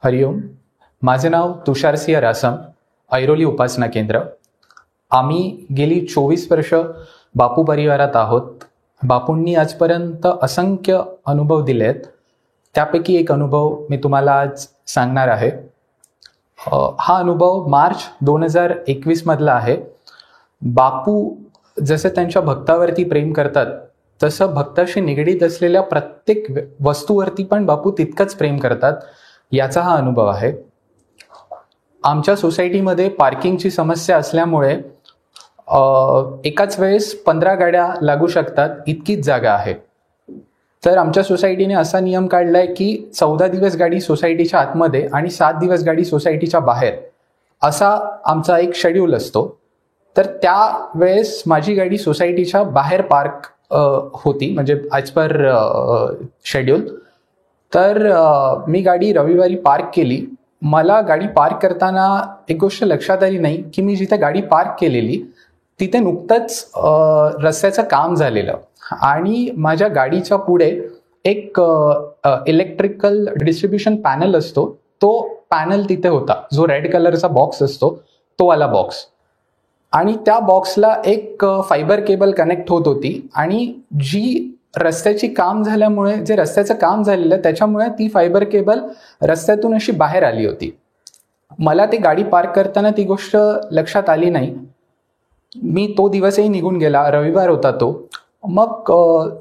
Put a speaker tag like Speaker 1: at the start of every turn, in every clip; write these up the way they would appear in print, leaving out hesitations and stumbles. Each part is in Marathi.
Speaker 1: हरिओम. माझे नाव तुषार सिंह रासम, ऐरोली उपासना केंद्र. आम्ही गेली 24 वर्ष बापू परिवारात आहोत. बापूंनी आजपर्यंत असंख्य अनुभव दिले आहेत. त्यापैकी एक अनुभव मी तुम्हाला आज सांगणार आहे. हा अनुभव मार्च 2021 मधला आहे. बापू जसे त्यांच्या भक्तावरती प्रेम करतात तसं भक्ताशी निगडीत असलेल्या प्रत्येक वस्तूवरती पण बापू तितकंच प्रेम करतात. याचा हा अनुभव आहे. आमच्या सोसायटीमध्ये पार्किंगची समस्या असल्यामुळे एकाच वेळेस 15 गाड्या लागू शकतात इतकीच जागा आहे. तर आमच्या सोसायटीने असा नियम काढलाय की 14 दिवस गाडी सोसायटीच्या आतमध्ये आणि 7 दिवस गाडी सोसायटीच्या बाहेर, असा आमचा एक शेड्यूल असतो. तर त्यावेळेस माझी गाडी सोसायटीच्या बाहेर पार्क होती, म्हणजे ॲज पर शेड्यूल. तर मी गाडी रविवारी पार्क केली. मला गाडी पार्क करताना एक गोष्ट लक्षात आली नाही की मी जिथे गाडी पार्क केलेली तिथे नुकतंच रस्त्याचं काम झालेलं आणि माझ्या गाडीच्या पुढे एक इलेक्ट्रिकल डिस्ट्रीब्युशन पॅनल असतो, तो पॅनल तिथे होता, जो रेड कलरचा बॉक्स असतो तो वाला बॉक्स. आणि त्या बॉक्सला एक फायबर केबल कनेक्ट होत होती आणि जी रस्त्याची काम झाल्यामुळे, जे रस्त्याचं काम झालेलं त्याच्यामुळे ती फायबर केबल रस्त्यातून अशी बाहेर आली होती. मला ती गाडी पार्क करताना ती गोष्ट लक्षात आली नाही. मी तो दिवसही निघून गेला, रविवार होता तो. मग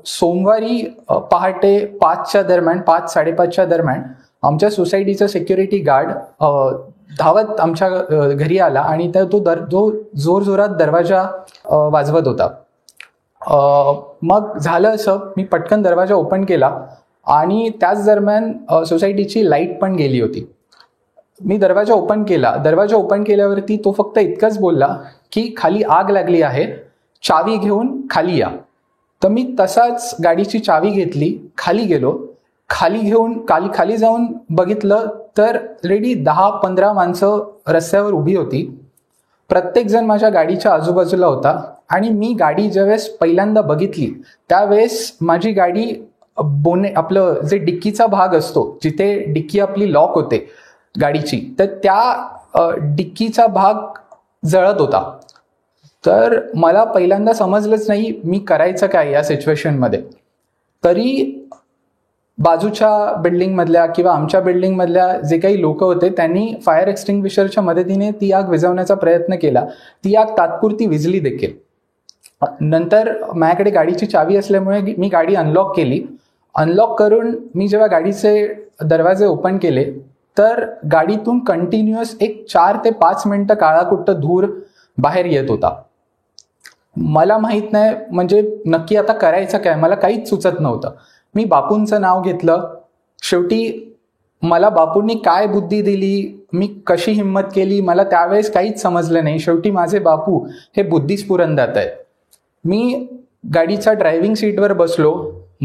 Speaker 1: सोमवारी पहाटे 5च्या दरम्यान, 5-5:30च्या दरम्यान आमच्या सोसायटीचा सिक्युरिटी गार्ड धावत आमच्या घरी आला आणि तो जोरजोरात दरवाजा वाजवत होता. मग झालं असं, मी पटकन दरवाजा ओपन केला आणि त्याच दरम्यान सोसायटीची लाईट पण गेली होती. मी दरवाजा ओपन केला. दरवाजा ओपन केल्यावरती तो फक्त इतकंच बोलला की खाली आग लागली आहे, चावी घेऊन खाली या. तर मी तसाच गाडीची चावी घेतली, खाली गेलो. खाली जाऊन बघितलं तर रेडी 10-15 माणसं रस्त्यावर उभी होती. प्रत्येक जण माझ्या गाडीच्या आजूबाजूला होता आणि मी गाडी ज्यावेळेस पहिल्यांदा बघितली त्यावेळेस माझी गाडी आपलं जे डिक्कीचा भाग असतो, जिथे डिक्की आपली लॉक होते गाडीची, तर त्या डिक्कीचा भाग जळत होता. तर मला पहिल्यांदा समजलंच नाही मी करायचं काय या सिच्युएशनमध्ये. तरी बाजूच्या बिल्डिंगमधल्या किंवा आमच्या बिल्डिंगमधल्या जे काही लोक होते त्यांनी फायर एक्सटिंग्विशरच्या मदतीने ती आग विझवण्याचा प्रयत्न केला. ती आग तात्पुरती विझली देखील. नंतर माझ्याकडे गाडीची चावी असल्यामुळे मी गाडी अनलॉक केली. अनलॉक करून मी जेव्हा गाडीचे दरवाजे ओपन केले तर गाडीतून कंटिन्युअस एक 4 ते 5 मिनिटं काळाकुट्ट धूर बाहेर येत होता. मला माहित नाही म्हणजे नक्की आता करायचं काय, मला काहीच सुचत नव्हतं. मी बापूंचं नाव घेतलं. शेवटी मला बापूंनी काय बुद्धी दिली, मी कशी हिंमत केली, मला त्यावेळेस काहीच समजलं नाही. शेवटी माझे बापू हे बुद्धिस्फुरंदात आहेत. मी गाडीच्या ड्रायव्हिंग सीटवर बसलो.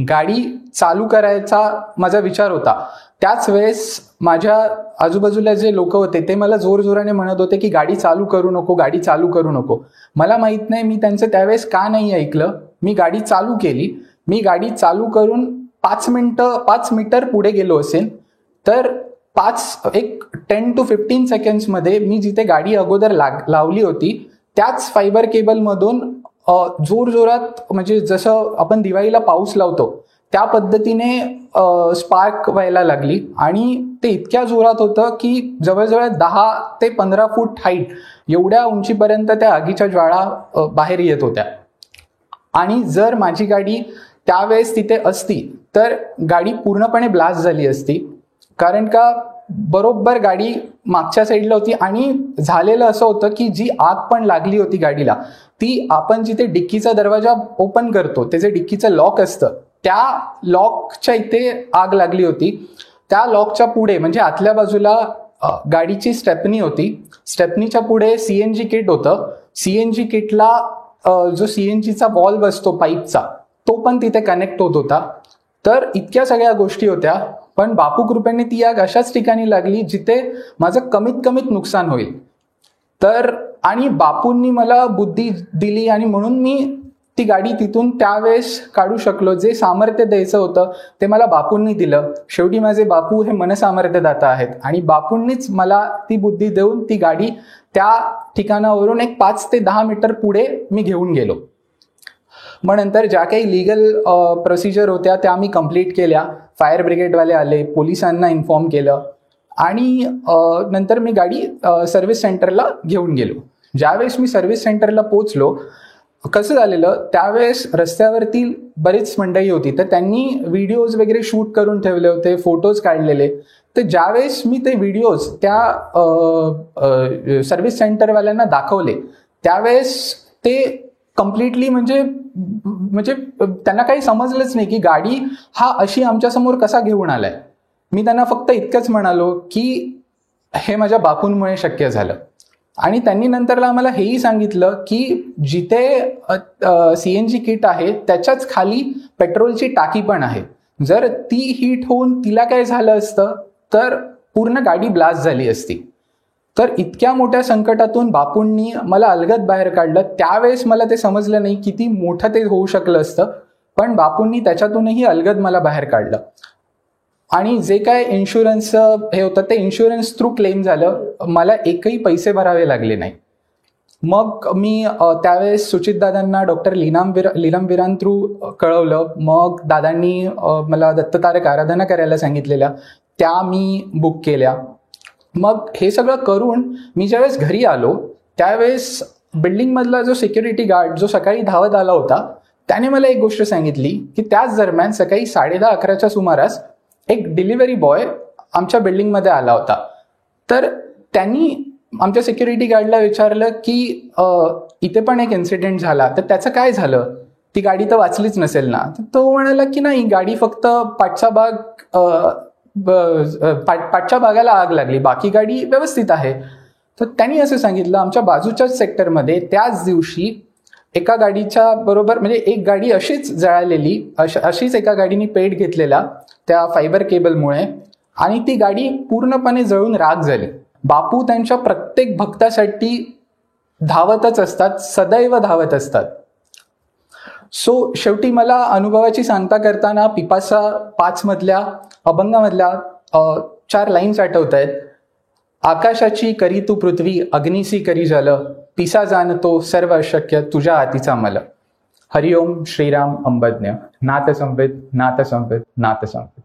Speaker 1: गाडी चालू करायचा माझा विचार होता. त्याच वेळेस माझ्या आजूबाजूला जे लोक होते ते मला जोरजोराने म्हणत होते की गाडी चालू करू नको, गाडी चालू करू नको. मला माहित नाही मी त्यांचं त्यावेळेस का नाही ऐकलं. मी गाडी चालू केली. मी गाडी चालू करून 5 मीटर पुढे गेलो असेल तर 10 to 15 सेकंड्समध्ये मी जिथे गाडी अगोदर लावली होती त्याच फायबर केबलमधून जोरजोरात, म्हणजे जसं आपण दिवाळीला पाऊस लावतो त्या पद्धतीने स्पार्क व्हायला लागली. आणि ते इतक्या जोरात होतं की जवळजवळ 10 ते 15 फूट हाईट एवढ्या उंचीपर्यंत त्या आगीच्या ज्वाळा बाहेर येत होत्या. आणि जर माझी गाडी त्यावेळेस तिथे असती तर गाडी पूर्णपणे ब्लास्ट झाली असती, कारण का बरोबर गाडी मागच्या साईडला होती. आणि झालेलं असं होतं की जी आग पण लागली होती गाडीला, ती आपण जिथे डिक्कीचा दरवाजा ओपन करतो, ते जे डिक्कीचं लॉक असतं त्या लॉकच्या इथे आग लागली होती. त्या लॉकच्या पुढे म्हणजे आतल्या बाजूला गाडीची स्टेपनी होती. स्टेपनीच्या पुढे CNG किट होतं. CNG किटला जो CNGचा वॉल्व असतो पाईपचा, तो पण तिथे कनेक्ट होत होता. तर इतक्या सगळ्या गोष्टी होत्या. पण बापू कृपेने ती आग अशाच ठिकाणी लागली जिथे माझं कमीत नुकसान होईल. तर आणि बापूंनी मला बुद्धी दिली आणि म्हणून मी ती गाडी तिथून त्यावेळेस काढू शकलो. जे सामर्थ्य द्यायचं होतं ते मला बापूंनी दिलं. शेवटी माझे बापू हे मनसामर्थ्यदाता आहेत आणि बापूंनीच मला ती बुद्धी देऊन ती गाडी त्या ठिकाणावरून एक 5 ते 10 मीटर पुढे मी घेऊन गेलो. मग नंतर ज्या काही लिगल प्रोसिजर होत्या त्या मी कंप्लीट केल्या. फायर ब्रिगेडवाले आले, पोलिसांना इन्फॉर्म केलं आणि नंतर मी गाडी सर्व्हिस सेंटरला घेऊन गेलो. ज्यावेळेस मी सर्व्हिस सेंटरला पोचलो, कसं झालेलं त्यावेळेस रस्त्यावरती बरीच मंडळी होती, तर त्यांनी व्हिडिओज वगैरे शूट करून ठेवले होते, फोटोज काढलेले. तर ज्यावेळेस मी ते व्हिडिओज त्या सर्व्हिस सेंटरवाल्यांना दाखवले त्यावेळेस ते कम्प्लिटली म्हणजे त्यांना काही समजलंच नाही की गाडी हा अशी आमच्यासमोर कसा घेऊन आलाय. मी त्यांना फक्त इतकंच म्हणालो की हे माझ्या बापूंमुळे शक्य झालं. आणि त्यांनी नंतरला आम्हाला हेही सांगितलं की जिथे CNG किट आहे त्याच्याच खाली पेट्रोलची टाकी पण आहे. जर ती हीट होऊन तिला काय झालं असतं तर पूर्ण गाडी ब्लास्ट झाली असती. तर इतक्या मोठ्या संकटातून बापूंनी मला अलगद बाहेर काढलं. त्यावेळेस मला ते समजलं नाही किती मोठं ते होऊ शकलं असतं, पण बापूंनी त्याच्यातूनही अलगद मला बाहेर काढलं. आणि जे काय इन्शुरन्स हे होतं ते इन्शुरन्स थ्रू क्लेम झालं. मला एकही पैसे भरावे लागले नाही. मग मी त्यावेळेस सुचितदादांना डॉक्टर लीलमवीरां थ्रू कळवलं. मग दादांनी मला दत्ततारक आराधना करायला सांगितलेल्या, त्या मी बुक केल्या. मग हे सगळं करून मी ज्यावेळेस घरी आलो त्यावेळेस बिल्डिंगमधला जो सिक्युरिटी गार्ड जो सकाळी धावत आला होता त्याने मला एक गोष्ट सांगितली की त्याच दरम्यान सकाळी 10:30-11च्या सुमारास एक डिलिव्हरी बॉय आमच्या बिल्डिंगमध्ये आला होता. तर त्यांनी आमच्या सिक्युरिटी गार्डला विचारलं की इथे पण एक इन्सिडेंट झाला, तर त्याचं काय झालं, ती गाडी तर वाचलीच नसेल ना. तर तो म्हणाला की नाही, गाडी फक्त पाठच्या भागाला आग लागली, बाकी गाडी व्यवस्थित आहे. तर त्यांनी असं सांगितलं आमच्या बाजूच्याच सेक्टरमध्ये त्याच दिवशी एका गाडीच्या बरोबर म्हणजे एक गाडी अशीच जळालेली, अशीच एका गाडीने पेट घेतलेला त्या फायबर केबलमुळे आणि ती गाडी पूर्णपणे जळून राख झाली. बापू त्यांच्या प्रत्येक भक्तासाठी धावतच असतात, सदैव धावत असतात. सो शेवटी मला अनुभवाची सांगता करताना पिपासा 5 मधल्या अभंगामधल्या 4 लाईन्स आठवत आहेत. आकाशाची करी तू पृथ्वी, अग्निसी करी जल, पिसा जाणतो सर्व अशक्य तुझ्या हातीचा मल. हरिओम श्रीराम अंबज्ञ. नाथ संवित नाथ संवित नाथ संवित.